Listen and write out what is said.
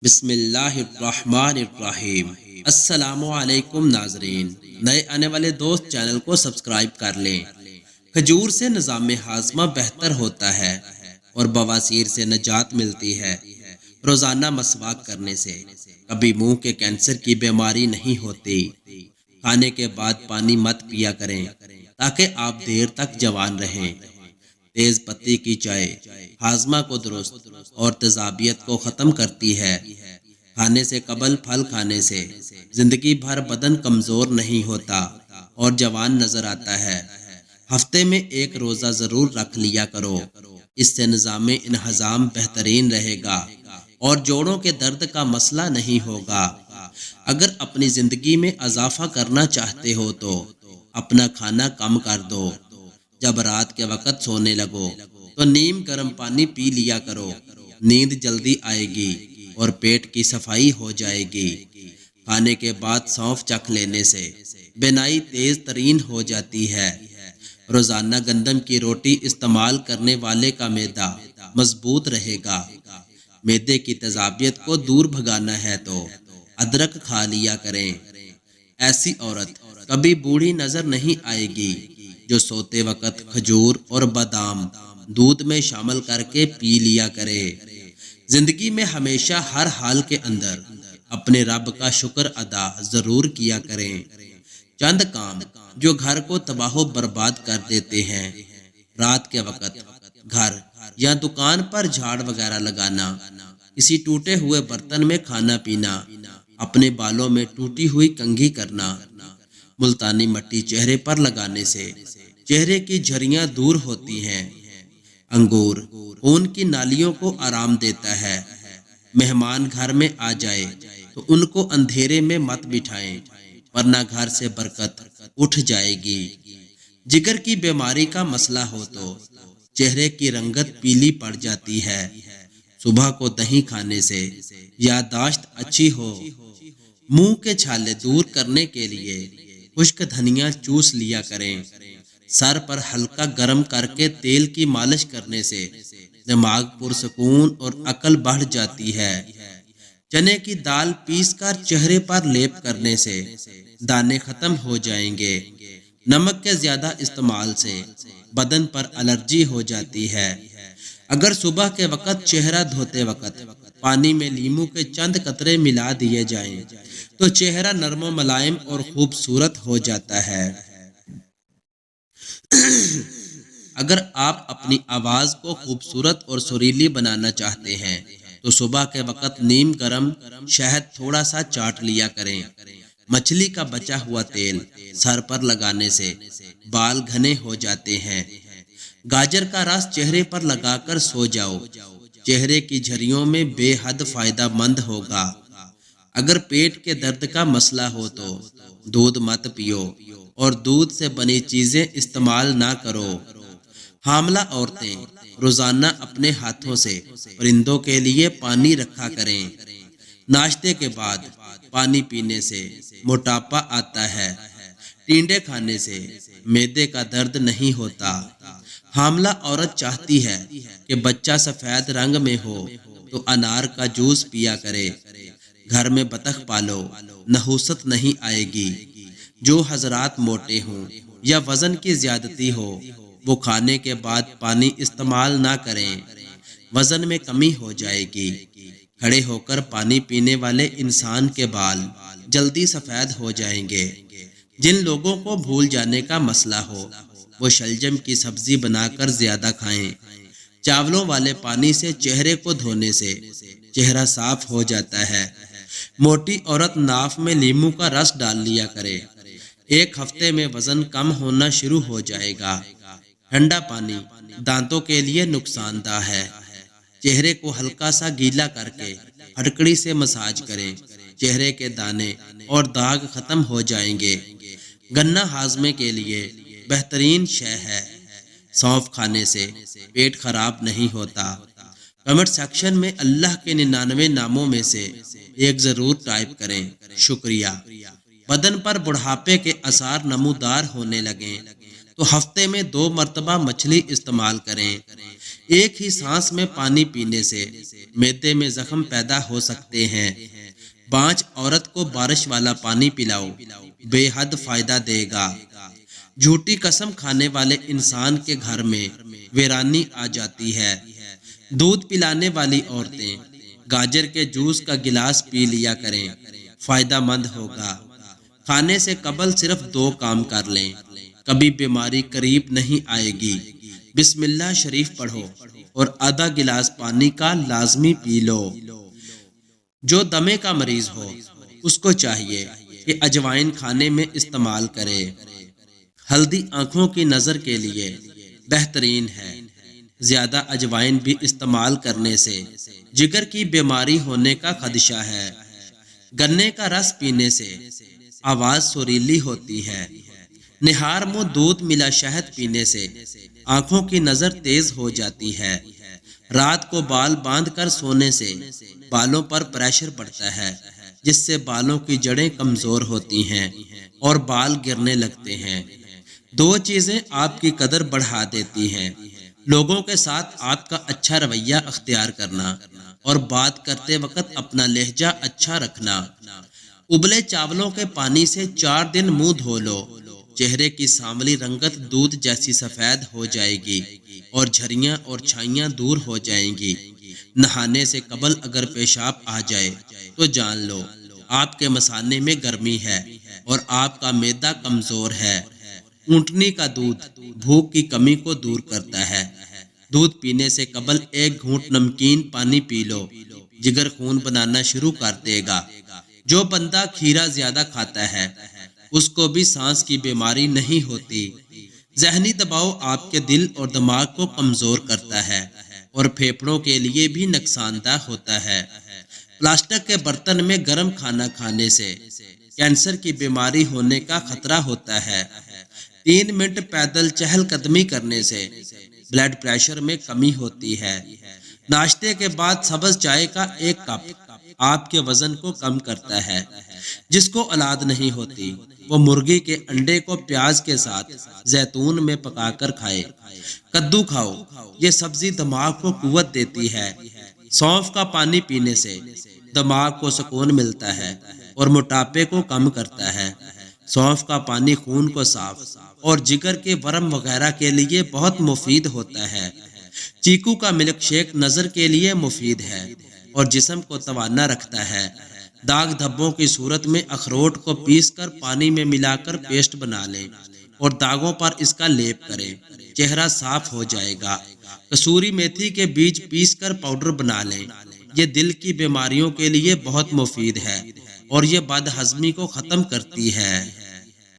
بسم اللہ الرحمن الرحیم۔ السلام علیکم ناظرین، نئے آنے والے دوست چینل کو سبسکرائب کر لیں۔ کھجور سے نظام ہاضمہ بہتر ہوتا ہے اور بواسیر سے نجات ملتی ہے۔ روزانہ مسواک کرنے سے کبھی منہ کے کینسر کی بیماری نہیں ہوتی۔ کھانے کے بعد پانی مت پیا کریں تاکہ آپ دیر تک جوان رہیں۔ تیز پتی کی چائے ہاضمہ کو درست اور تیزابیت کو ختم کرتی ہے۔ کھانے سے قبل پھل کھانے سے زندگی بھر بدن کمزور نہیں ہوتا اور جوان نظر آتا ہے۔ ہفتے میں ایک روزہ ضرور رکھ لیا کرو، اس سے نظام انہضام بہترین رہے گا اور جوڑوں کے درد کا مسئلہ نہیں ہوگا۔ اگر اپنی زندگی میں اضافہ کرنا چاہتے ہو تو اپنا کھانا کم کر دو۔ جب رات کے وقت سونے لگو تو نیم گرم پانی پی لیا کرو، نیند جلدی آئے گی اور پیٹ کی صفائی ہو جائے گی۔ کھانے کے بعد سونف چکھ لینے سے بینائی تیز ترین ہو جاتی ہے۔ روزانہ گندم کی روٹی استعمال کرنے والے کا معدہ مضبوط رہے گا۔ معدے کی تیزابیت کو دور بھگانا ہے تو ادرک کھا لیا کریں۔ ایسی عورت کبھی بوڑھی نظر نہیں آئے گی جو سوتے وقت کھجور اور بادام دودھ میں شامل کر کے پی لیا کرے۔ زندگی میں ہمیشہ ہر حال کے اندر اپنے رب کا شکر ادا ضرور کیا کریں۔ چند کام جو گھر کو تباہ و برباد کر دیتے ہیں: رات کے وقت گھر یا دکان پر جھاڑ وغیرہ لگانا، کسی ٹوٹے ہوئے برتن میں کھانا پینا، اپنے بالوں میں ٹوٹی ہوئی کنگھی کرنا۔ ملتانی مٹی چہرے پر لگانے سے چہرے کی جھریاں دور ہوتی ہیں۔ انگور خون کی نالیوں کو آرام دیتا ہے۔ مہمان گھر میں آ جائے تو ان کو اندھیرے میں مت بٹھائیں ورنہ گھر سے برکت اٹھ جائے گی۔ جگر کی بیماری کا مسئلہ ہو تو چہرے کی رنگت پیلی پڑ جاتی ہے۔ صبح کو دہی کھانے سے یادداشت اچھی ہو۔ منہ کے چھالے دور کرنے کے لیے خشک دھنیا چوس لیا کریں۔ سر پر ہلکا گرم کر کے تیل کی مالش کرنے سے دماغ پرسکون اور عقل بڑھ جاتی ہے۔ چنے کی دال پیس کر چہرے پر لیپ کرنے سے دانے ختم ہو جائیں گے۔ نمک کے زیادہ استعمال سے بدن پر الرجی ہو جاتی ہے۔ اگر صبح کے وقت چہرہ دھوتے وقت پانی میں لیموں کے چند قطرے ملا دیے جائیں تو چہرہ نرم و ملائم اور خوبصورت ہو جاتا ہے۔ اگر آپ اپنی آواز کو خوبصورت اور سریلی بنانا چاہتے ہیں تو صبح کے وقت نیم گرم شہد تھوڑا سا چاٹ لیا کریں۔ مچھلی کا بچا ہوا تیل سر پر لگانے سے بال گھنے ہو جاتے ہیں۔ گاجر کا رس چہرے پر لگا کر سو جاؤ، چہرے کی جھریوں میں بے حد فائدہ مند ہوگا۔ اگر پیٹ کے درد کا مسئلہ ہو تو دودھ مت پیو اور دودھ سے بنی چیزیں استعمال نہ کرو۔ حاملہ عورتیں روزانہ اپنے ہاتھوں سے پرندوں کے لیے پانی رکھا کریں۔ ناشتے کے بعد پانی پینے سے موٹاپا آتا ہے۔ ٹینڈے کھانے سے معدے کا درد نہیں ہوتا۔ حاملہ عورت چاہتی ہے کہ بچہ سفید رنگ میں ہو تو انار کا جوس پیا کرے۔ گھر میں بطخ پالو، نحوست نہیں آئے گی۔ جو حضرات موٹے ہوں یا وزن کی زیادتی ہو وہ کھانے کے بعد پانی استعمال نہ کریں، وزن میں کمی ہو جائے گی۔ کھڑے ہو کر پانی پینے والے انسان کے بال جلدی سفید ہو جائیں گے۔ جن لوگوں کو بھول جانے کا مسئلہ ہو وہ شلجم کی سبزی بنا کر زیادہ کھائیں۔ چاولوں والے پانی سے چہرے کو دھونے سے چہرہ صاف ہو جاتا ہے۔ موٹی عورت ناف میں لیموں کا رس ڈال لیا کرے، ایک ہفتے میں وزن کم ہونا شروع ہو جائے گا۔ ٹھنڈا پانی دانتوں کے لیے نقصان دہ ہے۔ چہرے کو ہلکا سا گیلا کر کے ہٹکڑی سے مساج کریں، چہرے کے دانے اور داغ ختم ہو جائیں گے۔ گنا ہاضمے کے لیے بہترین شے ہے۔ سونف کھانے سے پیٹ خراب نہیں ہوتا۔ کمنٹ سیکشن میں اللہ کے 99 ناموں میں سے ایک ضرور ٹائپ کریں۔ شکریہ۔ بدن پر بڑھاپے کے آثار نمودار ہونے لگیں تو ہفتے میں 2 مرتبہ مچھلی استعمال کریں۔ ایک ہی سانس میں پانی پینے سے معدے میں زخم پیدا ہو سکتے ہیں۔ بانج عورت کو بارش والا پانی پلاؤ، بے حد فائدہ دے گا۔ جھوٹی قسم کھانے والے انسان کے گھر میں ویرانی آ جاتی ہے۔ دودھ پلانے والی عورتیں گاجر کے جوس کا گلاس پی لیا کریں، فائدہ مند ہوگا۔ کھانے سے قبل صرف 2 کام کر لیں، کبھی بیماری قریب نہیں آئے گی۔ بسم اللہ شریف پڑھو اور آدھا گلاس پانی کا لازمی پی لو۔ جو دمے کا مریض ہو اس کو چاہیے کہ اجوائن کھانے میں استعمال کرے۔ ہلدی آنکھوں کی نظر کے لیے بہترین ہے۔ زیادہ اجوائن بھی استعمال کرنے سے جگر کی بیماری ہونے کا خدشہ ہے۔ گنے کا رس پینے سے آواز سریلی ہوتی ہے۔ نہار منہ دودھ ملا شہد پینے سے آنکھوں کی نظر تیز ہو جاتی ہے۔ رات کو بال باندھ کر سونے سے بالوں پر پریشر پڑتا ہے، جس سے بالوں کی جڑیں کمزور ہوتی ہیں اور بال گرنے لگتے ہیں۔ 2 چیزیں آپ کی قدر بڑھا دیتی ہیں، لوگوں کے ساتھ آپ کا اچھا رویہ اختیار کرنا اور بات کرتے وقت اپنا لہجہ اچھا رکھنا۔ ابلے چاولوں کے پانی سے 4 دن منہ دھو لو، چہرے کی سانولی رنگت دودھ جیسی سفید ہو جائے گی اور جھریاں اور چھائیاں دور ہو جائیں گی۔ نہانے سے قبل اگر پیشاب آ جائے تو جان لو آپ کے مثانے میں گرمی ہے اور آپ کا معدہ کمزور ہے۔ اونٹنی کا دودھ بھوک کی کمی کو دور کرتا ہے۔ دودھ پینے سے قبل 1 گھونٹ نمکین پانی پی لو، جگر خون بنانا شروع کر دے گا۔ جو بندہ کھیرا زیادہ کھاتا ہے اس کو بھی سانس کی بیماری نہیں ہوتی۔ ذہنی دباؤ آپ کے دل اور دماغ کو کمزور کرتا ہے اور پھیپھڑوں کے لیے بھی نقصان دہ ہوتا ہے۔ پلاسٹک کے برتن میں گرم کھانا کھانے سے کینسر کی بیماری ہونے کا خطرہ ہوتا ہے۔ 3 منٹ پیدل چہل قدمی کرنے سے بلڈ پریشر میں کمی ہوتی ہے۔ ناشتے کے بعد سبز چائے کا 1 کپ آپ کے وزن کو کم کرتا ہے۔ جس کو اولاد نہیں ہوتی وہ مرغی کے انڈے کو پیاز کے ساتھ زیتون میں پکا کر کھائے۔ کدو کھاؤ، یہ سبزی دماغ کو قوت دیتی ہے۔ سونف کا پانی پینے سے دماغ کو سکون ملتا ہے اور موٹاپے کو کم کرتا ہے۔ سونف کا پانی خون کو صاف اور جگر کے ورم وغیرہ کے لیے بہت مفید ہوتا ہے۔ چیکو کا ملک شیک نظر کے لیے مفید ہے اور جسم کو توانا رکھتا ہے۔ داغ دھبوں کی صورت میں اخروٹ کو پیس کر پانی میں ملا کر پیسٹ بنا لیں اور داغوں پر اس کا لیپ کریں، چہرہ صاف ہو جائے گا۔ کسوری میتھی کے بیج پیس کر پاؤڈر بنا لیں، یہ دل کی بیماریوں کے لیے بہت مفید ہے اور یہ بد ہضمی کو ختم کرتی ہے۔